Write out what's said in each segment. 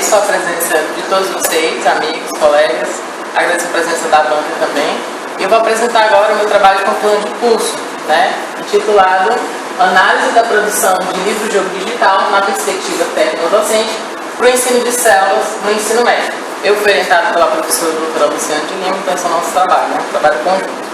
agradeço a presença de todos vocês, amigos, colegas, agradeço a presença da banca também. Eu vou apresentar agora o meu trabalho com plano de curso, intitulado Análise da produção de livro-jogo digital na perspectiva técnico-docente para o ensino de células no ensino médio. Eu fui orientado pela professora doutora Luciana de Lima, então esse é o nosso trabalho, trabalho conjunto.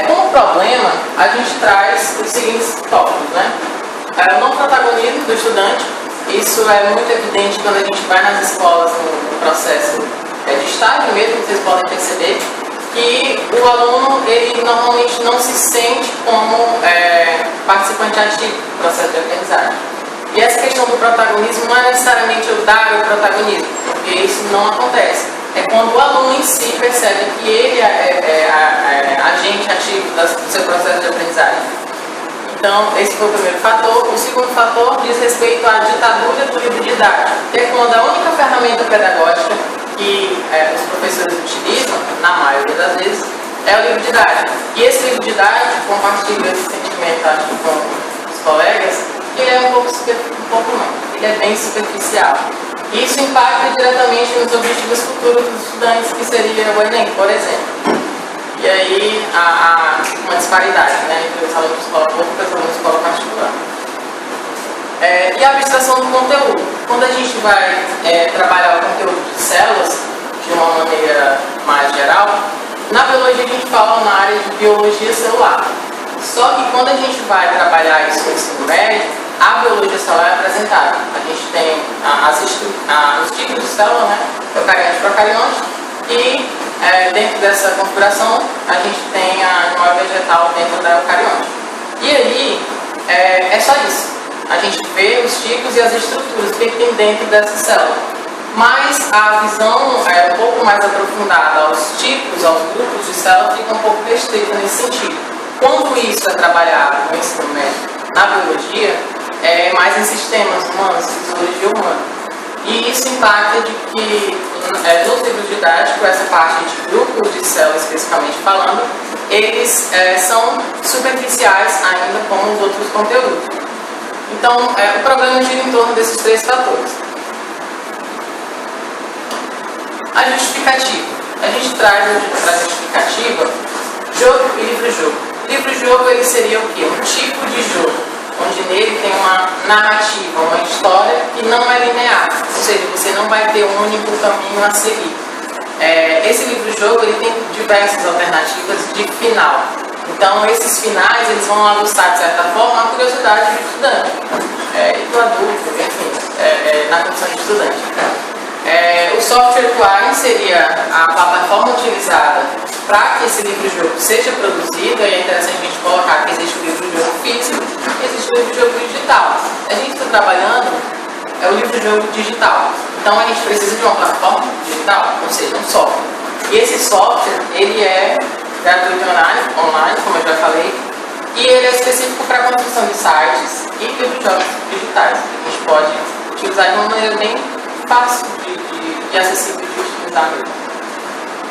Como problema, a gente traz os seguintes tópicos, o não protagonismo do estudante. Isso é muito evidente quando a gente vai nas escolas no processo de estágio mesmo, vocês podem perceber que o aluno, ele normalmente não se sente como participante ativo do processo de aprendizagem. E essa questão do protagonismo não é necessariamente eu dar o protagonismo, porque isso não acontece. É quando o aluno em si percebe que ele é agente ativo do seu processo de aprendizagem. Então, esse foi o primeiro fator. O segundo fator diz respeito à ditadura do livro didático, que é quando a única ferramenta pedagógica que os professores utilizam, na maioria das vezes, é o livro didático. E esse livro didático, compartilho esse sentimento com os colegas, que ele é um pouco não, ele é bem superficial. E isso impacta diretamente nos objetivos futuros dos estudantes, que seria o Enem, por exemplo. E aí há uma disparidade entre os alunos de escola pública e os alunos de escola particular. E a abstração do conteúdo. Quando a gente vai trabalhar o conteúdo de células de uma maneira mais geral, na biologia a gente fala na área de biologia celular. Só que quando a gente vai trabalhar isso no ensino médio, a biologia celular é apresentada. A gente tem os tipos de célula, eucarionte e procarionte, e dentro dessa configuração a gente tem a animal vegetal dentro da eucarionte. E aí é só isso. A gente vê os tipos e as estruturas que tem dentro dessa célula. Mas a visão um pouco mais aprofundada aos tipos, aos grupos de célula, fica um pouco restrita nesse sentido. Quando isso é trabalhado no ensino médio, na biologia, é mais em sistemas humanos, fisiologia humana. E isso impacta de que, nos livros didáticos, essa parte de grupos de células, especificamente falando, eles são superficiais ainda como os outros conteúdos. Então, o problema gira em torno desses três fatores. A justificativa. A gente traz para a justificativa jogo e livro-jogo. Livro-jogo ele seria o quê? Um tipo de jogo, onde nele tem uma narrativa, uma história que não é linear, ou seja, você não vai ter um único caminho a seguir. Esse livro-jogo ele tem diversas alternativas de final. Então, esses finais eles vão aguçar, de certa forma, a curiosidade do estudante e do adulto, enfim, na condição de estudante. O software Quine seria a plataforma utilizada para que esse livro-jogo seja produzido. E é interessante a gente colocar que existe o livro-jogo físico e existe o livro-jogo digital. A gente está trabalhando o livro-jogo digital. Então, a gente precisa de uma plataforma digital, ou seja, um software. E esse software, ele é gratuito online, como eu já falei, e ele é específico para a construção de sites e livros-jogos digitais. A gente pode utilizar de uma maneira bem fácil e acessível de utilizar mesmo.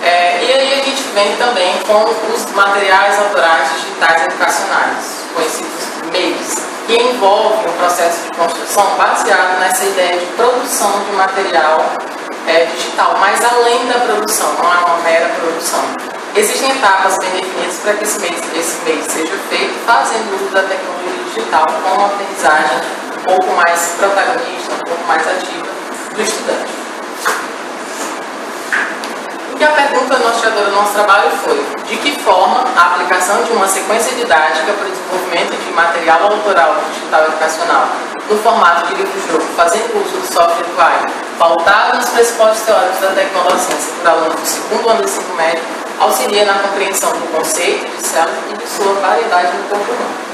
E aí a gente vem também com os materiais autorais digitais educacionais, conhecidos MEIs, que envolve um processo de construção baseado nessa ideia de produção de material digital, mas além da produção, não é uma mera produção. Existem etapas bem definidas para que esse MEI seja feito, fazendo uso da tecnologia digital com uma aprendizagem um pouco mais protagonista, um pouco mais ativa do estudante. E a pergunta norteadora do nosso trabalho foi: de que forma a aplicação de uma sequência didática para o desenvolvimento de material autoral digital educacional no formato de livro-jogo, fazendo uso do software Quine, pautado nos pressupostos teóricos da tecnodocência por alunos do segundo ano do ensino médio, auxilia na compreensão do conceito de célula e de sua variedade no corpo humano.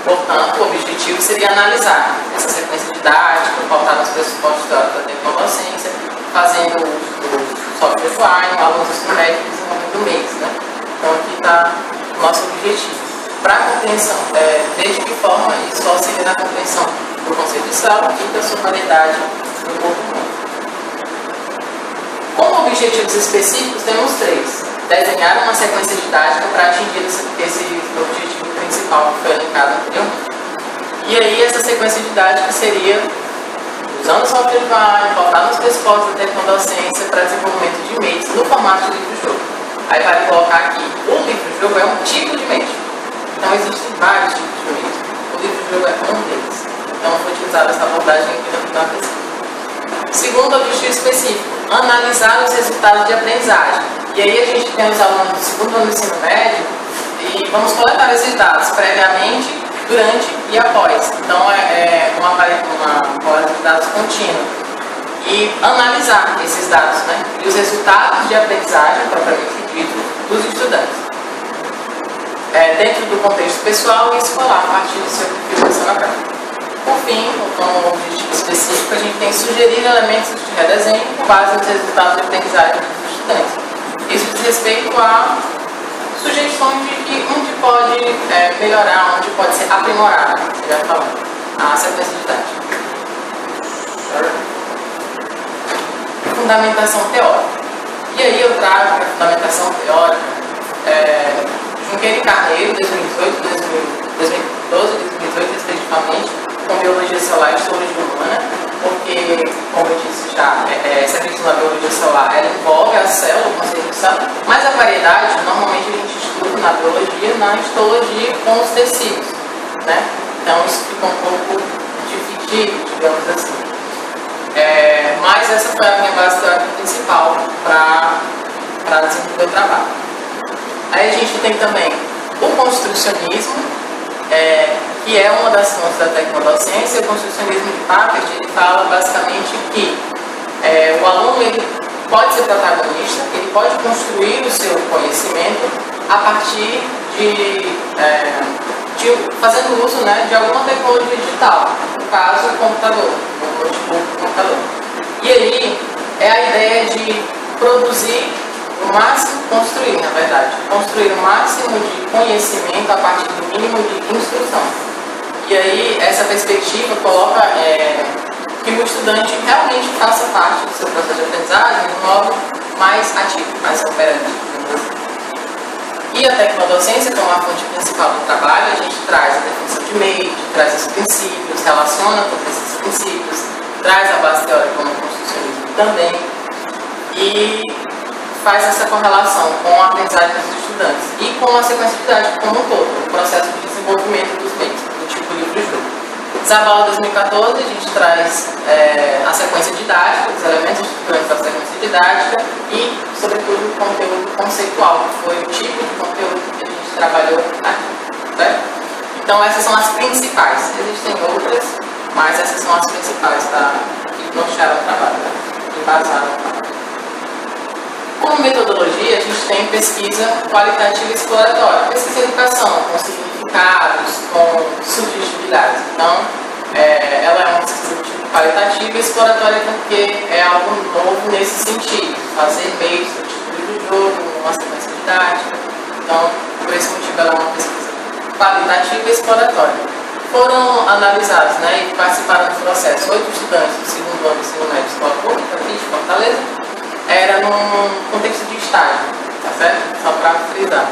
Portanto, o objetivo seria analisar essa sequência didática, pautada nos pressupostos teóricos da tecnodocência, fazendo uso do software Quine, alunos do ensino médio e desenvolvimento do MEIs. Então, aqui está o nosso objetivo. Para a compreensão, desde que forma isso auxilia na compreensão do conceito de célula e da sua variedade no corpo humano. Como objetivos específicos, temos três. Desenhar uma sequência didática para atingir esse objetivo principal que foi elencado anteriormente. E aí, essa sequência didática seria usando o software Vine, botar nos pressupostos da tecnodocência para desenvolvimento de meios no formato de livro-jogo. Aí vale colocar aqui, o livro-jogo é um tipo de meio. Então existem vários tipos de meios. O livro-jogo é um deles. Então foi utilizada essa abordagem aqui na pesquisa. Segundo objetivo específico, analisar os resultados de aprendizagem. E aí a gente tem os alunos do segundo ano do ensino médio e vamos coletar esses dados previamente, durante e após. Então é uma coleta de dados contínua. E analisar esses dados, né? E os resultados de aprendizagem, propriamente dito, dos estudantes. Dentro do contexto pessoal e escolar, a partir do seu perfil personal. Por fim, como objetivo específico, a gente tem sugerir elementos de redesenho com base nos resultados de aprendizagem dos estudantes. Isso diz respeito a sugestões de que onde pode melhorar, onde pode ser aprimorado, você já falou, a sequência didática. Fundamentação teórica. E aí eu trago a fundamentação teórica Junqueira e Carneiro, 2018, 2012, 2018, respectivamente, com biologia celular e histologia humana, porque, como eu disse já, essa questão da biologia celular, ela envolve a célula, o conceito de célula, mas a variedade, normalmente a gente estuda na biologia, na histologia com os tecidos, né? Então isso fica um pouco dividido, digamos assim. Mas essa foi a minha base teórica principal para desenvolver o trabalho. Aí a gente tem também o construcionismo, que é uma das fontes da tecnodocência. O construcionismo de Papert, ele fala basicamente que o aluno ele pode ser protagonista, ele pode construir o seu conhecimento a partir de fazendo uso, né, de alguma tecnologia digital, no caso o computador, o notebook, o computador. E aí é a ideia de produzir o máximo, construir, na verdade, construir o máximo de conhecimento a partir do mínimo de instrução. E aí essa perspectiva coloca que o estudante realmente faça parte do seu processo de aprendizagem de um modo mais ativo, mais operativo. E a tecnodocência, como a fonte principal do trabalho, a gente traz a definição de meio, traz os princípios, relaciona todos esses princípios, traz a base teórica como o construcionismo também, e faz essa correlação com a aprendizagem dos estudantes e com a sequência didática como um todo, o processo de desenvolvimento dos meios, do tipo livro-jogo. Zabala 2014, a gente traz a sequência didática, os elementos estruturantes da sequência didática e, sobretudo, o conteúdo conceitual, que foi o tipo de conteúdo que a gente trabalhou aqui. Certo? Então, essas são as principais. Existem outras, mas essas são as principais que nortearam o trabalho, embasaram o trabalho. Como metodologia, a gente tem pesquisa qualitativa e exploratória. Pesquisa em educação, com significados, com subjetividades. Então, ela é uma pesquisa qualitativa e exploratória porque é algo novo nesse sentido. Fazer meios do tipo de jogo, uma sequência didática. Então, por esse motivo, ela é uma pesquisa qualitativa e exploratória. Foram analisados, né, e participaram do processo 8 estudantes do segundo ano do ensino médio de escola pública, aqui de Fortaleza. Era num contexto de estágio, tá certo? Só para frisar.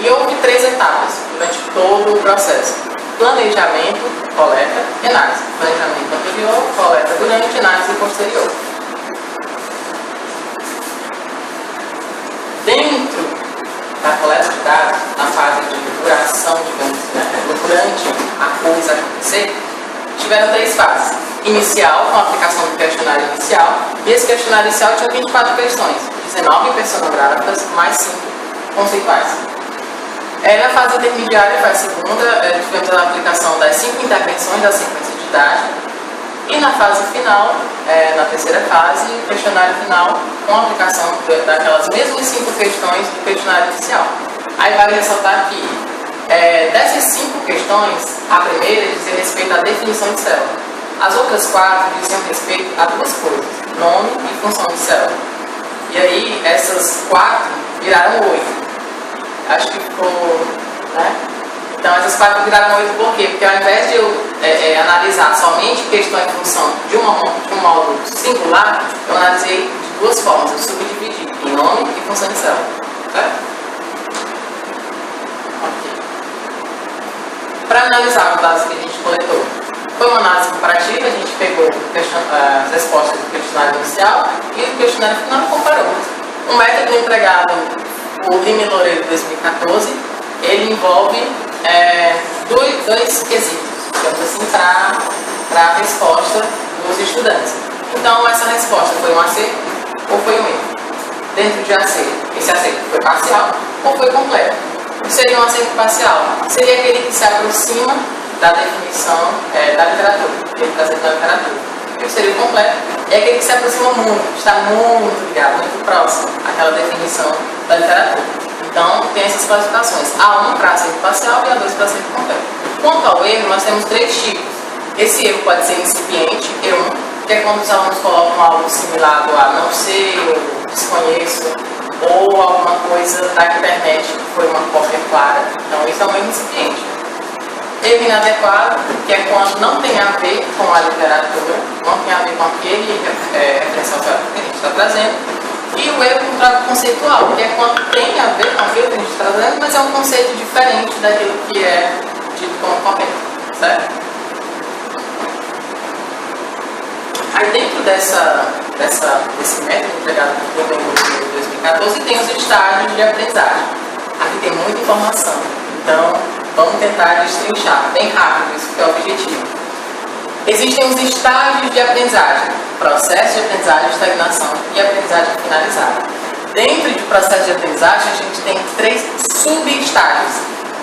E houve 3 etapas durante todo o processo: planejamento, coleta e análise. Planejamento anterior, coleta durante e análise posterior. Dentro da coleta de dados, na fase de duração, digamos, durante a coisa acontecer, tiveram 3 fases. Inicial, com a aplicação do questionário inicial, e esse questionário inicial tinha 24 questões, 19 personográficas, mais 5 conceituais. Na fase intermediária, foi a segunda, tivemos a aplicação das 5 intervenções da sequência didática, e na fase final, na terceira fase, o questionário final, com a aplicação daquelas mesmas 5 questões do questionário inicial. Aí vale ressaltar que, dessas 5 questões, a primeira dizia respeito à definição de célula. As outras 4 diziam respeito a 2 coisas: nome e função de célula. E aí, essas 4 viraram 8. Acho que ficou, né? Então, essas 4 viraram 8 por quê? Porque ao invés de eu analisar somente questão em função de um módulo singular, eu analisei de 2 formas. Eu subdividi em nome e função de célula. Certo? Ok. Para analisar os dados que a gente coletou, foi uma análise comparativa, a gente pegou as respostas do questionário inicial e do questionário final e comparou. O método empregado por Lima e Loureiro de 2014, ele envolve dois quesitos, digamos assim, para a resposta dos estudantes. Então, essa resposta foi um acerto ou foi um erro? Dentro de acerto, esse acerto foi parcial ou foi completo? O que seria um acerto parcial? Seria aquele que se aproxima da definição da literatura, ele está sendo da literatura. E o que seria o completo? É aquele que se aproxima muito, está muito ligado, muito próximo àquela definição da literatura. Então, tem essas classificações. A1 para acerto parcial e A2 para acerto completo. Quanto ao erro, nós temos 3 tipos. Esse erro pode ser incipiente, E1, que é quando os alunos colocam algo similar a não sei, eu desconheço, ou alguma coisa da internet que foi uma cópia clara. Então, isso é um erro incipiente. Erro inadequado, que é quando não tem a ver com a literatura, não tem a ver com aquele referencial teórico que a gente está trazendo. E o erro conceitual, que é quando tem a ver com aquilo que a gente está trazendo, mas é um conceito diferente daquilo que é dito como correto, certo? Aí dentro desse método empregado por Lima em 2014, tem os estágios de aprendizagem. Aqui tem muita informação, então vamos tentar destrinchar bem rápido, isso que é o objetivo. Existem os estágios de aprendizagem: processo de aprendizagem, estagnação e aprendizagem finalizada. Dentro do processo de aprendizagem, a gente tem 3 subestágios: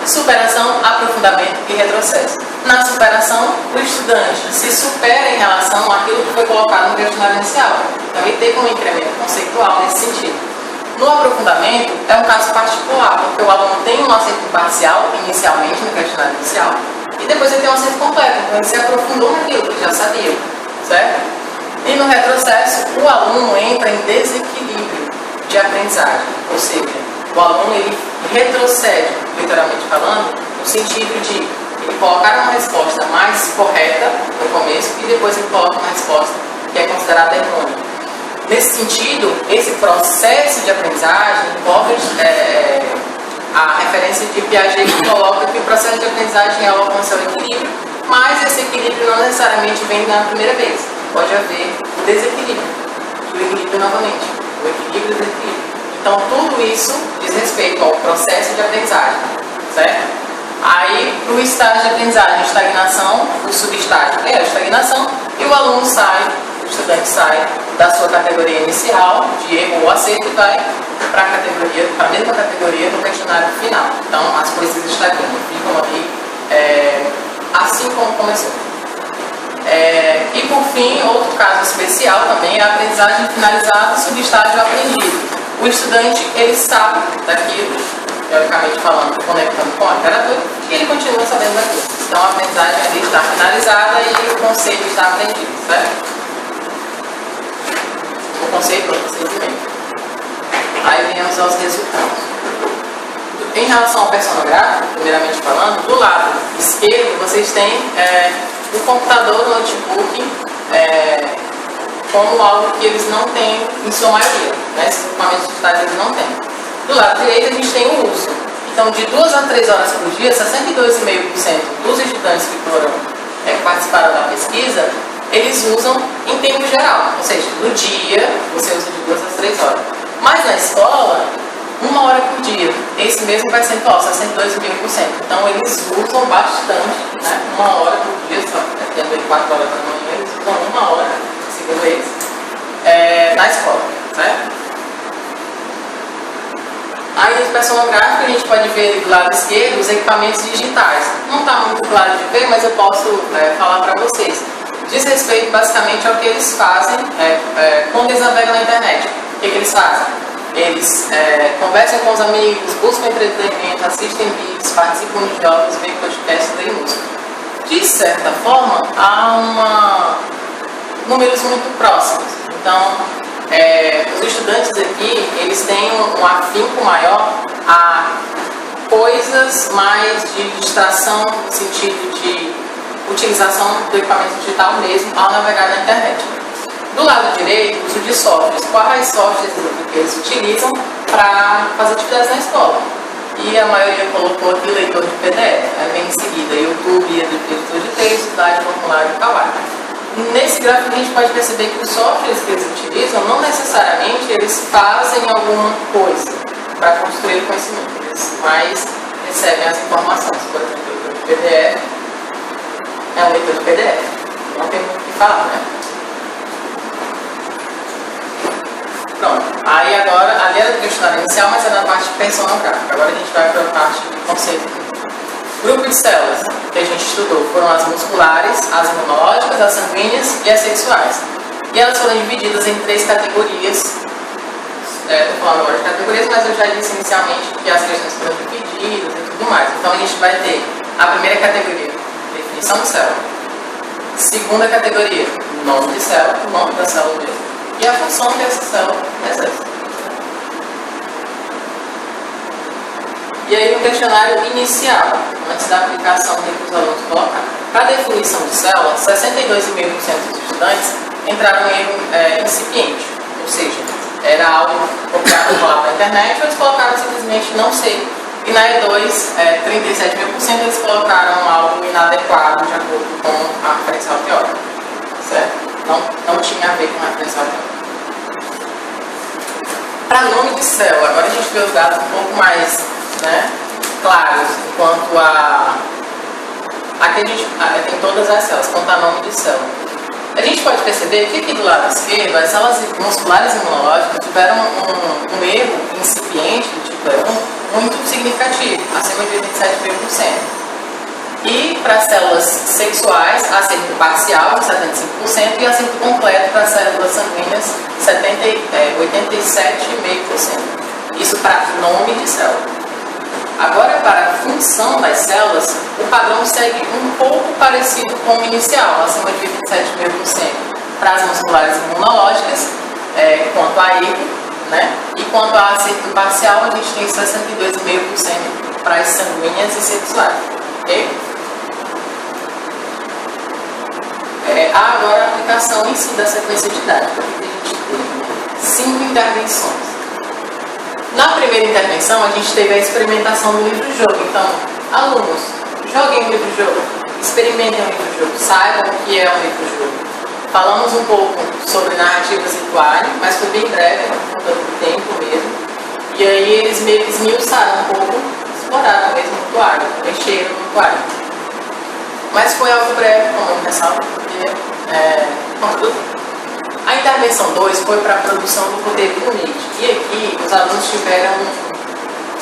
superação, aprofundamento e retrocesso. Na superação, o estudante se supera em relação àquilo que foi colocado no questionário inicial. Então, ele teve um incremento conceitual nesse sentido. No aprofundamento, é um caso particular, porque o aluno tem um acerto parcial, inicialmente, no questionário inicial, e depois ele tem um acerto completo, então ele se aprofundou naquilo que ele já sabia, certo? E no retrocesso, o aluno entra em desequilíbrio de aprendizagem, ou seja, o aluno ele retrocede, literalmente falando, no sentido de ele colocar uma resposta mais correta no começo e depois ele coloca uma resposta que é considerada errônea. Nesse sentido, esse processo de aprendizagem envolve a referência de Piaget, que coloca que o processo de aprendizagem alcança o equilíbrio, mas esse equilíbrio não necessariamente vem na primeira vez. Pode haver o desequilíbrio, o equilíbrio novamente, o equilíbrio e o desequilíbrio. Então, tudo isso diz respeito ao processo de aprendizagem, certo? Aí, para o estágio de aprendizagem, estagnação, o subestágio é a estagnação, e o aluno sai, o estudante sai da sua categoria inicial, de erro ou acerto, e vai para a mesma categoria no questionário final. Então, as coisas estagnam, ficam ali assim como começou. E por fim, outro caso especial também é a aprendizagem finalizada, subestágio aprendido. O estudante, ele sabe daquilo, teoricamente falando, conectando com a literatura, e ele continua sabendo daquilo. Então, a aprendizagem ali está finalizada e o conceito está aprendido, certo? O conceito é o procedimento. Aí viemos aos resultados. Em relação ao personográfico, primeiramente falando, do lado esquerdo vocês têm o computador, o notebook, como algo que eles não têm em sua maioria, né? Esses equipamentos digitais eles não têm. Do lado direito a gente tem o uso. Então, de 2 a 3 horas por dia, 62,5% dos estudantes que participaram da pesquisa, eles usam em tempo geral, ou seja, no dia você usa de 2 a 3 horas. Mas na escola, 1 hora por dia. Esse mesmo percentual, 62,5%. Então eles usam bastante, né? 1 hora por dia, só tendo 4 horas da manhã, eles usam 1 hora, segundo eles, na escola, certo? Aí no personográfico a gente pode ver do lado esquerdo os equipamentos digitais. Não está muito claro de ver, mas eu posso falar para vocês. Diz respeito basicamente ao que eles fazem quando eles navegam na internet. O que eles fazem? Eles conversam com os amigos, buscam entretenimento, assistem vídeos, participam de jogos, veem podcasts, leem música. De certa forma, há números muito próximos. Então, os estudantes aqui, eles têm um afinco maior a coisas mais de distração, no sentido de utilização do equipamento digital mesmo ao navegar na internet. Do lado direito, uso de softwares. Quais softwares que eles utilizam para fazer atividades na escola? E a maioria colocou aqui leitor de PDF. Aí vem em seguida YouTube, editor de texto, slide, formulário e trabalho. nesse gráfico a gente pode perceber que os softwares que eles utilizam, não necessariamente eles fazem alguma coisa para construir o conhecimento, eles mais recebem as informações. Por exemplo, o leitor de PDF é um leitor de PDF, não tem muito o que falar, né? Pronto, aí agora, ali era do questionário inicial, mas era na parte personográfica. Agora a gente vai para a parte de conceito. Grupo de células que a gente estudou foram as musculares, as imunológicas, as sanguíneas e as sexuais. E elas foram divididas em 3 categorias. Estou falando agora de categorias, mas eu já disse inicialmente que as questões foram divididas e tudo mais. Então a gente vai ter a primeira categoria, definição de célula. Segunda categoria, nome de célula, o nome da célula mesmo. E a função dessa célula exerce. E aí, no questionário inicial, antes da aplicação que os alunos colocaram, para a definição de célula, 62,5% dos estudantes entraram em erro incipiente, ou seja, era algo copiado na internet, ou eles colocaram simplesmente não sei. E na E2, 37,5% eles colocaram algo inadequado de acordo com a referencial teórica, certo? Não tinha a ver com a referencial teórica. Para nome de célula, agora a gente vê os dados um pouco mais, né, claros, enquanto aqui a gente tem todas as células, quanto a nome de célula. A gente pode perceber que aqui do lado esquerdo, as células musculares imunológicas tiveram um erro incipiente, tipo muito significativo, acima de 27,5%. E para as células sexuais, acerto parcial de 75% e acerto completo para as células sanguíneas, 87,5%. Isso para nome de célula. Agora, para a função das células, o padrão segue um pouco parecido com o inicial, acima de 27,5% para as musculares imunológicas, quanto a erro, né? E quanto a acerto parcial, a gente tem 62,5% para as sanguíneas e sexuais. Ok? Agora a aplicação em si da sequência de dados. A gente teve 5 intervenções. Na primeira intervenção, a gente teve a experimentação do livro-jogo. Então, alunos, joguem o livro-jogo, experimentem o livro-jogo, saibam o que é um livro-jogo. Falamos um pouco sobre narrativas rituais, mas foi bem breve, por conta do tempo mesmo. E aí eles meio que esmiuçaram um pouco, exploraram mesmo o rituário, mexeram no rituário. Mas foi algo breve, como eu ressalto, porque a intervenção 2 foi para a produção do conteúdo NIT. E aqui os alunos tiveram,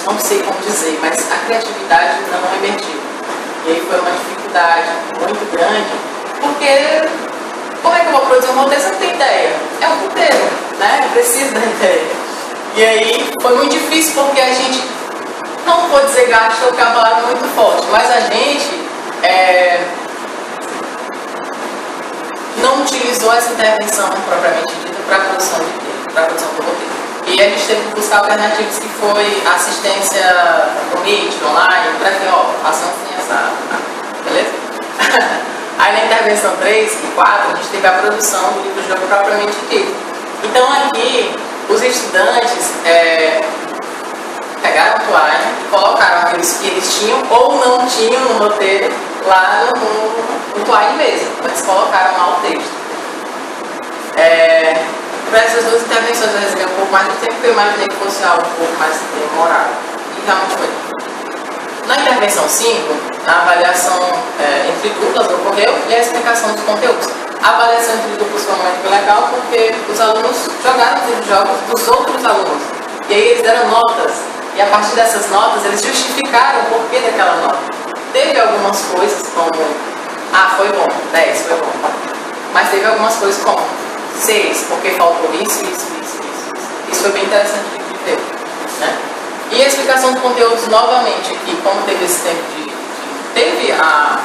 não sei como dizer, mas a criatividade não emergiu. E aí foi uma dificuldade muito grande, porque como é que eu vou produzir um roteiro se eu não tenho ideia? É um roteiro, né? Eu preciso da ideia. E aí foi muito difícil porque a gente, não vou dizer gastou, porque a palavra é muito forte, mas a gente não utilizou essa intervenção propriamente dita para a produção do roteiro. E a gente teve que buscar alternativas que foi assistência do Meet, online, para que, façam assim essa. Beleza? Aí na intervenção 3 e 4, a gente teve a produção do livro-jogo propriamente dito. Então aqui, os estudantes pegaram a toalha e colocaram aqueles que eles tinham ou não tinham no roteiro lá no toalha mesmo. Eles colocaram lá o texto. Para essas duas intervenções eu reservei um pouco mais de tempo, porque eu imaginei que fosse algo um pouco mais demorado. E realmente foi. Na intervenção 5, a avaliação entre duplas ocorreu e a explicação dos conteúdos. A avaliação entre duplas foi muito legal porque os alunos jogaram os jogos dos outros alunos. E aí eles deram notas. E a partir dessas notas, eles justificaram o porquê daquela nota. Teve algumas coisas como, foi bom, 10 foi bom. Mas teve algumas coisas como 6, porque faltou isso. Isso foi bem interessante de ver, né? E a explicação de conteúdos novamente aqui, como teve esse tempo teve a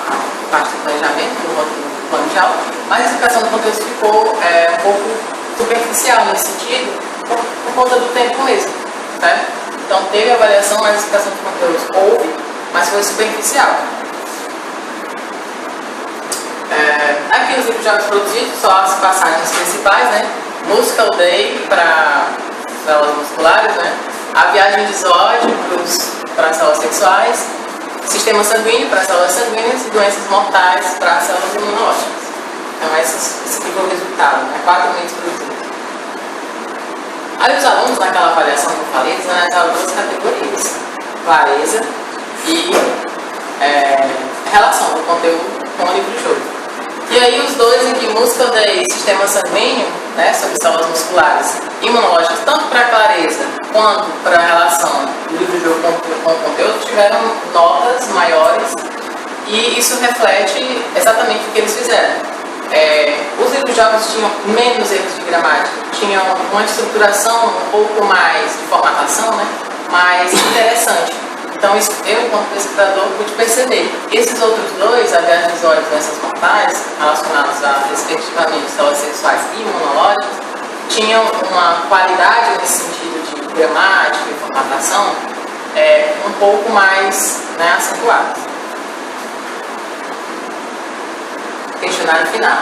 parte do planejamento, do plano de aula, mas a explicação de conteúdos ficou um pouco superficial nesse sentido, por conta do tempo mesmo, certo? Então teve avaliação, mas a explicação de conteúdos houve, mas foi superficial. Aqui os livros jogos produzidos, só as passagens principais, né? Musical Day para células musculares, né? A viagem de Zod para células sexuais, sistema sanguíneo para células sanguíneas e doenças mortais para células imunológicas. Então esse aqui foi o resultado, né? 4 meses produzidos. Aí os alunos, naquela avaliação que eu falei, eles analisaram 2 categorias: clareza e relação do conteúdo com o livro-jogo. E aí os dois em que música de sistema sanguíneo, né, sobre células musculares imunológicas, tanto para clareza quanto para a relação do livro-jogo com o conteúdo, tiveram notas maiores, e isso reflete exatamente o que eles fizeram. Os livros-jogos tinham menos erros de gramática, tinham uma estruturação um pouco mais de formatação, né, mais interessante. Então, isso, eu, enquanto pesquisador, pude perceber. Esses outros dois, habilidades visuais e doenças mortais, relacionados a, respectivamente, células sexuais e imunológicas, tinham uma qualidade nesse sentido de gramática e formatação um pouco mais, né, acentuada. Questionário final.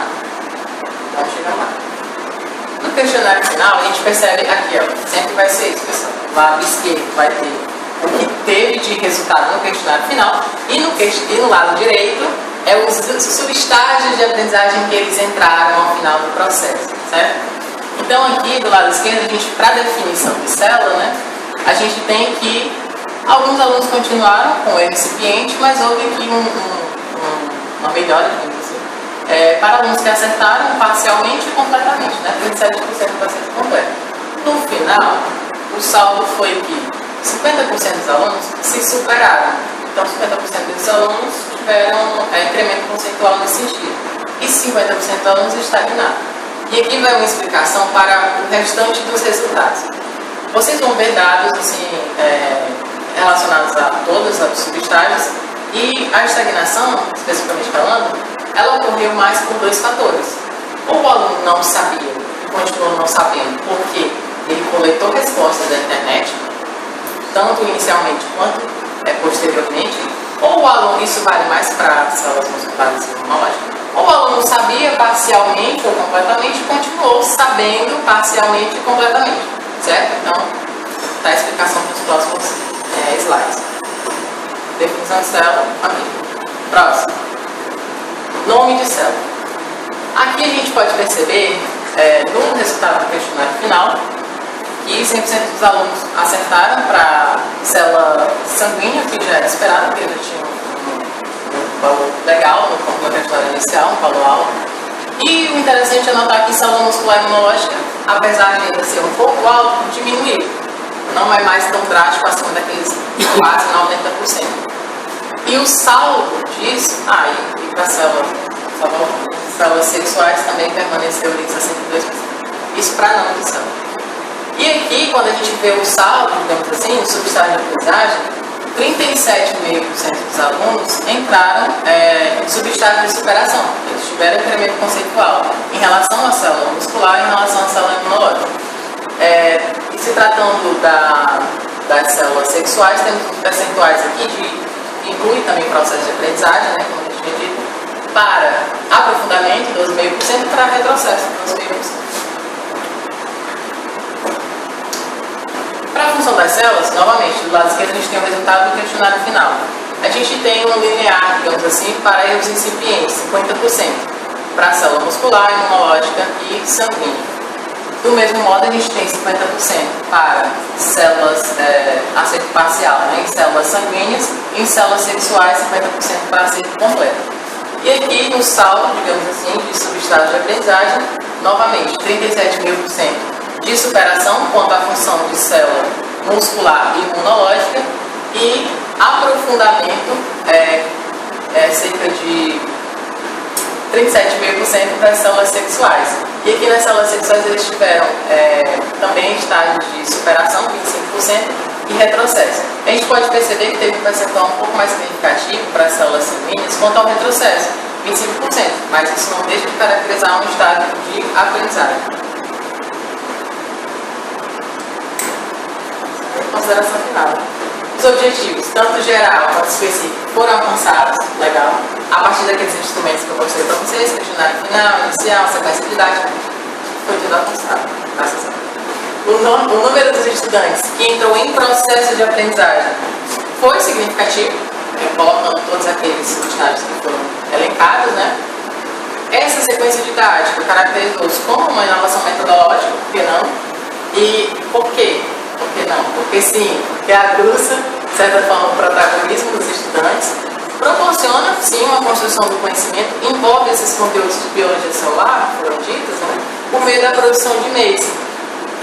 Vamos chegar lá. No questionário final, a gente percebe aqui, ó, sempre vai ser isso, pessoal. O lado esquerdo vai ter o que teve de resultado no questionário final, e no lado direito os subestágios de aprendizagem que eles entraram ao final do processo, certo? Então aqui do lado esquerdo, a gente, para definição de célula, né, a gente tem que alguns alunos continuaram com o recipiente, mas houve aqui uma melhora, digamos assim, para alunos que acertaram parcialmente e completamente, né, 37% do processo completo. No final, o saldo foi que 50% dos alunos se superaram. Então, 50% dos alunos tiveram incremento conceitual nesse sentido. E 50% dos alunos estagnaram. E aqui vai uma explicação para o restante dos resultados. Vocês vão ver dados assim, relacionados a todos os subestágios, e a estagnação, especificamente falando, ela ocorreu mais por 2 fatores. Ou o aluno não sabia e continuou não sabendo porque ele coletou respostas da internet, tanto inicialmente quanto posteriormente, ou o aluno, isso vale mais para células musculares e imunológicas, ou o aluno sabia parcialmente ou completamente e continuou sabendo parcialmente e completamente, certo? Então, está a explicação dos próximos slides. Definição de célula, aqui. Próximo. Nome de célula. Aqui a gente pode perceber, no resultado do questionário final, e 100% dos alunos acertaram para célula sanguínea, que já era esperado, porque já tinha um valor legal no questionário inicial, um valor alto. E o interessante é notar que célula muscular imunológica, apesar de ainda ser um pouco alto, diminuiu. Não é mais tão drástico acima daqueles quase 90%. E o saldo disso, e para células sexuais também permaneceu em 62%. Isso para não de célula. E aqui, quando a gente vê o saldo, digamos assim, o subestágio de aprendizagem, 37,5% dos alunos entraram em subestágio de superação. Eles tiveram incremento conceitual em relação à célula muscular e em relação à célula imunológica. E se tratando das células sexuais, temos os percentuais aqui que inclui também processo de aprendizagem, né, como a gente tinha dito, para aprofundamento, 12,5%, e para retrocesso, 12,5%. Para a função das células, novamente, do lado esquerdo a gente tem o resultado do questionário final. A gente tem um linear, digamos assim, para erros incipientes, 50%, para a célula muscular, imunológica e sanguínea. Do mesmo modo, a gente tem 50% para células, acerto parcial, né, em células sanguíneas, e em células sexuais, 50% para acerto completo. E aqui, no saldo, digamos assim, de subestágio de aprendizagem, novamente, 37,5% de superação quanto à função de célula muscular e imunológica, e aprofundamento cerca de 37,5% das células sexuais. E aqui nas células sexuais eles tiveram também estágios de superação, 25%, e retrocesso. A gente pode perceber que teve um percentual um pouco mais significativo para as células sanguíneas quanto ao retrocesso, 25%, mas isso não deixa de caracterizar um estágio de aprendizagem. Consideração final. Os objetivos, tanto geral quanto específico, foram alcançados, legal, a partir daqueles instrumentos que eu mostrei para vocês, questionário final, inicial, sequência didática, foi tudo alcançado, graças a Deus. O número dos estudantes que entrou em processo de aprendizagem foi significativo, colocando todos aqueles questionários que foram elencados, né? essa sequência didática caracterizou-se como uma inovação metodológica, por que não? E por quê? Por que não? Porque sim, porque aguça, de certa forma, o protagonismo dos estudantes, proporciona, sim, uma construção do conhecimento, envolve esses conteúdos de biologia celular, que foram ditos, né, por meio da produção de e-mails.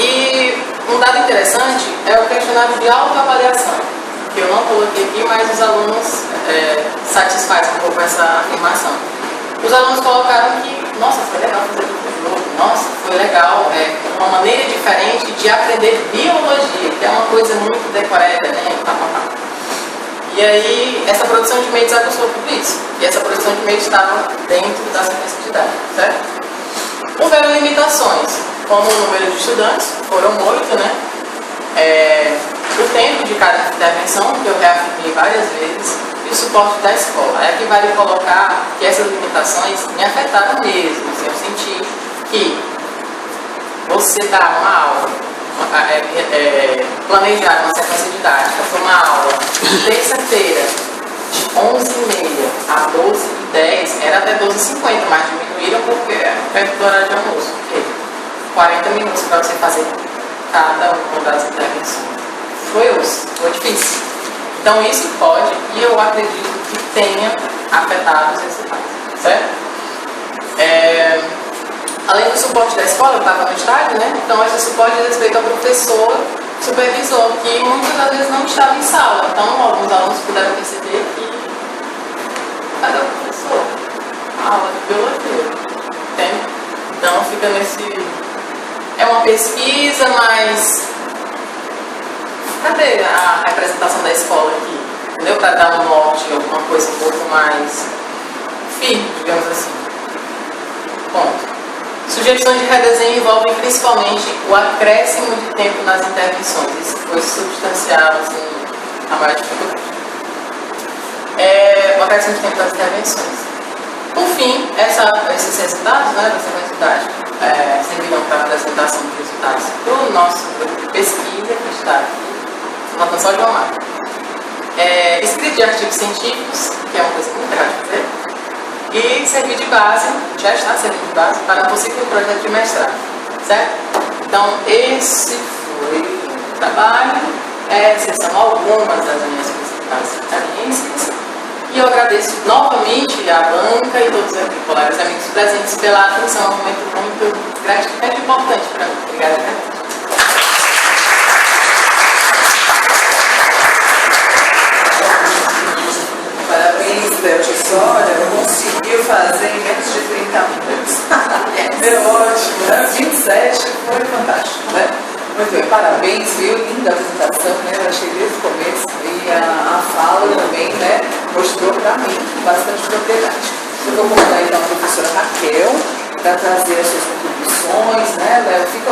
E um dado interessante é o questionário de autoavaliação, que eu não coloquei aqui, mas os alunos satisfazem um pouco essa afirmação. Os alunos colocaram que, nossa, foi legal fazer o jogo, nossa, foi legal, uma maneira diferente de aprender biologia, que é uma coisa muito decorada, né, E aí, essa produção de e-mails aguçou tudo isso. E essa produção de e-mails estava dentro da sequência didática, certo? Houveram limitações, como o número de estudantes, foram 8, né? O tempo de cada intervenção, que eu reafirmei várias vezes, e o suporte da escola. É que vale colocar que essas limitações me afetaram mesmo. Assim, eu senti que você dá uma aula, planejar uma sequência didática para uma aula terça-feira de 11h30 a 12h10, era até 12h50, mas diminuíram porque é perto do horário de almoço. Okay? 40 minutos para você fazer cada uma das intervenções. Foi difícil. Então isso pode, e eu acredito que tenha afetado os resultados, certo? Além do suporte da escola, eu estava no estágio, né? Então esse suporte diz respeito ao professor, supervisor, que muitas das vezes não estava em sala. Então alguns alunos puderam perceber que cadê o professor? A aula de biologia. Entende? Então fica nesse... É uma pesquisa, mas cadê a representação da escola aqui? Entendeu? Para dar um norte, alguma coisa um pouco mais firme, digamos assim. Ponto. Sugestões de redesenho envolvem principalmente o acréscimo de tempo nas intervenções. Isso foi substancial, assim, a maior dificuldade. O acréscimo de tempo das intervenções. Por fim, esses resultados, né, da sequência didática servirão para a apresentação de resultados do nosso grupo de pesquisa, que está aqui, falta só de uma marca. Escrita de artigos científicos, que é uma coisa muito legal de fazer. E servir de base, já está servindo de base, para um possível projeto de mestrado, certo? Então, esse foi o trabalho, essas são algumas das minhas principais experiências, e eu agradeço novamente à banca e todos os colegas e amigos presentes pela atenção, é um momento muito gratificante e importante para mim. Obrigada, né? Parabéns, Beth. Olha, conseguiu fazer em menos de 30 minutos. É ótimo, né? 27 foi fantástico, né? Muito bem, parabéns, viu? Linda apresentação, né? Eu achei desde o começo. E a fala também, né? Mostrou para mim bastante propriedade. Eu vou convidar então a professora Raquel para trazer as suas contribuições, né? Fica